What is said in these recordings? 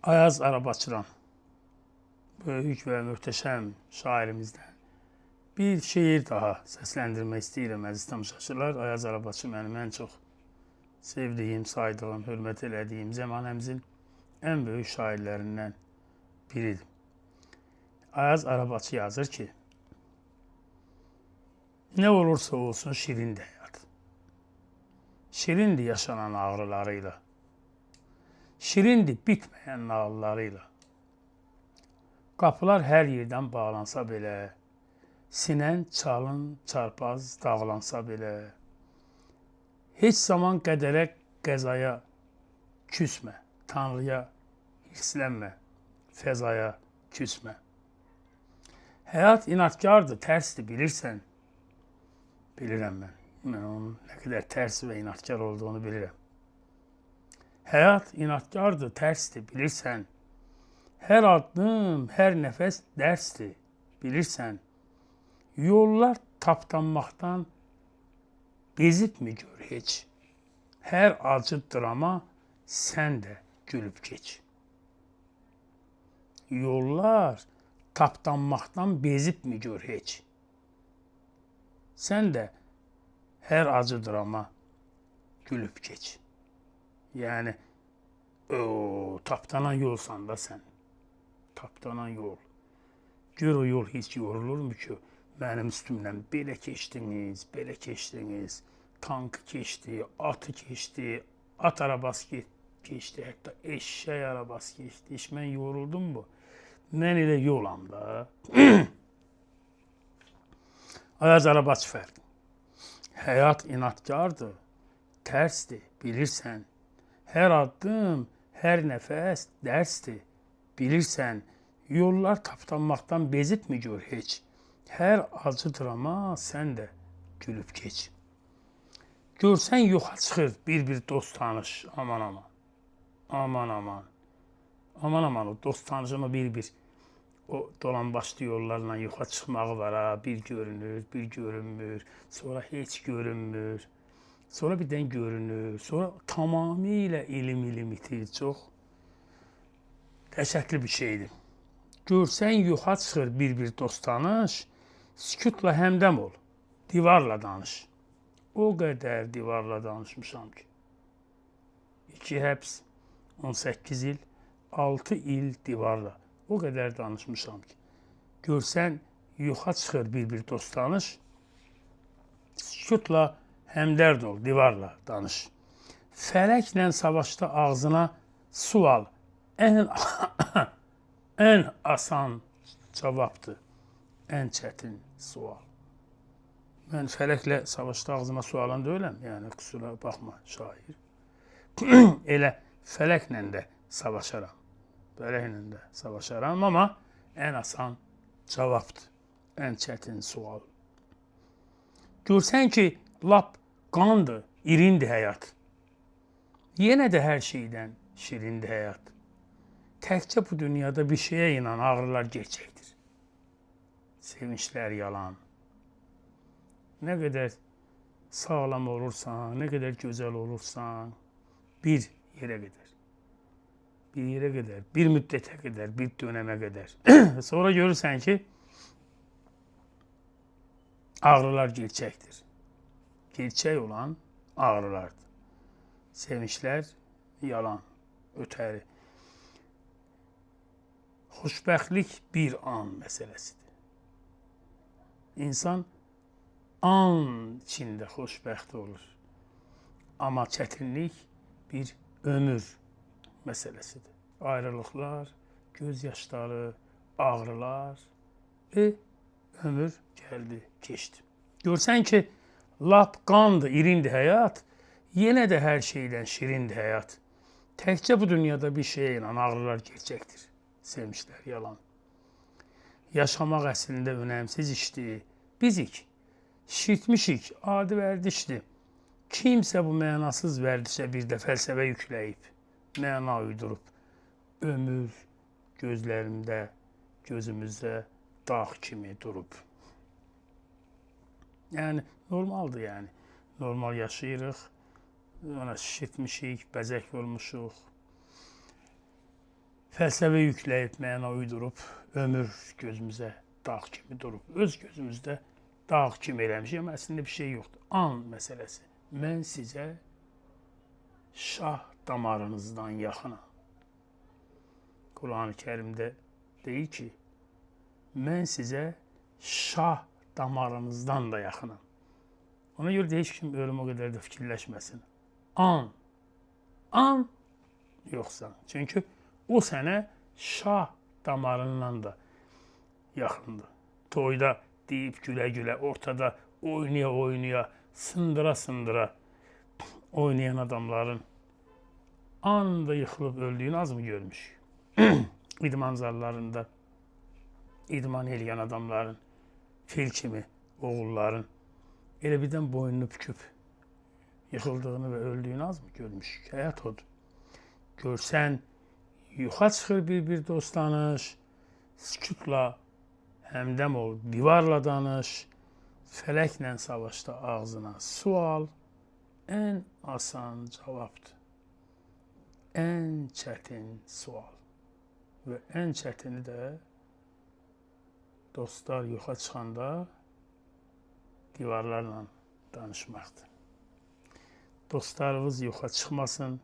Ayaz Arabaçıdan, böyük ve möhtəşəm şairimizdən bir şeir daha səsləndirmək istəyirəm əziz tamaşaçılar. Ayaz Arabaçı mənim ən çox sevdiyim, saydığım, hörmət elədiyim zəmanəmizin ən böyük şairlərindən biridir. Ayaz Arabaçı yazır ki, ne olursa olsun şirindir hayat. Şirindir yaşanan ağrılarıyla. Şirindir bitmeyen nağıllarıyla. Qapılar hər yerdən bağlansa belə, sinən çalın, çarpaz dağlansa belə, heç zaman qədərə, qəzaya küsmə, Tanrıya hirslənmə, fəzaya küsmə. Həyat inatkardır, tərsdir, bilirsən. Bilirəm mən. Mən onun nə qədər tərs və inatkar olduğunu bilirəm. Həyat inatkardır, tərsdir, bilirsən. Hər addım, hər nəfəs dərsdir, bilirsən. Yollar tapdanmaqdan bezibmi gör heç. Hər acı drama sən də gülüb geç. Yollar tapdanmaqdan bezibmi gör heç. Sən də hər acı drama gülüb geç. Yani tapdanan yolsan da sen. Tapdanan yol. Gör o yol hiç yorulur mu ki? Benim üstümden belə keçdiniz, belə keçdiniz. Tankı keçdi, atı keçdi, at arabası keçdi, hətta eşək arabası keçdi. Hiç mən yoruldum mu? Mən elə yolam da. Ayaz Arabaçı fərq. Həyat inatkardır, tərsdir, bilirsən. Hər addım, hər nəfəs dərsdir, bilirsən. Yollar tapdanmaqdan bezibmi gör heç. Hər acı drama sən də gülüb geç. Görsən yoxa çıxır bir dost tanış, aman aman. Aman aman. Aman aman o dost tanışımı bir o dolambaçlı yollarla yoxa çıxmağı var ha. Bir görünür, bir görünmür, sonra heç görünmür. Sonra birdən görünür, sonra tamamilə ilim itir, çox dəhşətli bir şeydir. Görsən yoxa çıxır bir dost tanış, sükutla həmdəm ol, divarla danış. O qədər divarla danışmışam ki. 2 həbs, 18 il, 6 il divarla. O qədər danışmışam ki. Görsən yoxa çıxır bir dost tanış, sükutla həmdərd ol, divarla danış. Fələklə savaşda ağzına su al. Ən asan cavabdır, ən çətin sual. Mən fələklə savaşda ağzıma su alan deyiləm, yəni kusura baxma şair. Elə fələklə də savaşaram. Fələklə də savaşaram, amma ən asan cavabdır, ən çətin sual. Görsən ki, lap qandır, irindir həyat. Yenə də hər şeydən şirindir həyat. Təkcə bu dünyada bir şeyə inan, ağrılar gerçəkdir. Sevinçlər yalan. Nə qədər sağlam olursan, nə qədər gözəl olursan, bir yerə qədər. Bir yerə qədər, bir müddətə qədər, bir dönəmə qədər. Sonra görürsən ki, ağrılar gerçəkdir. Gerçək olan ağrılardır. Sevinçlər yalan, ötəri. Xoşbəxtlik bir an məsələsidir. İnsan an içində xoşbəxt olur. Amma çətinlik bir ömür məsələsidir. Ayrılıqlar, göz yaşları, ağrılar və ömür gəldi, keçdi. Görsən ki, lap qandır, irindir həyat, yenə də hər şeydən şirindir həyat. Təkcə bu dünyada bir şeyə inan, ağrılar gerçəkdir. Sevmişlər yalan. Yaşamaq əslində önəmsiz işdir. Bizik, şirtmişik, adi vərdişdir. Kimsə bu mənasız vərdişə bir də fəlsəfə yükləyib, məna uydurub. Ömür gözlərimdə, gözümüzdə dağ kimi durub. Yəni, normaldır yəni. Normal yaşayırıq, ona şirtmişik, bəzək olmuşuq. fəlsəfə yükləyib məna uydurub, ömür gözümüzə dağ kimi durub, öz gözümüzdə dağ kimi eləmişik, əslində bir şey yoxdur. An məsələsi. Mən sizə şah damarınızdan yaxınam. Quran-ı Kərimdə deyir ki, mən sizə şah damarınızdan da yaxınam. Ona görə də heç kim ölüm o qədər də fikirləşməsin. An yoxsa. Çünki o sənə şah damarından da yaxındır. Toyda deyib gülə-gülə, ortada oynaya-oynaya, sındıra-sındıra oynayan adamların anında yıxılıb öldüyünü az mı görmüşük? İdman zallarında idman eləyən adamların, fil kimi oğulların elə birdən boynunu büküb yıxıldığını və öldüyünü az mı görmüşük? Həyat odur. Görsən, yuxa çıxır bir dost danış, sükutla həmdəm ol, divarla danış, fələklə savaşda ağzına sual, ən asan cavabdır. Ən çətin sual. Və ən çətini də dostlar yuxa çıxanda divarlarla danışmaqdır. Dostlarınız yuxa çıxmasın,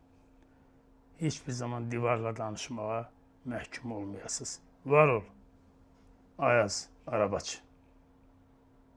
heç bir zaman divarla danışmağa məhkum olmayasınız. Var ol, Ayaz Arabaçı.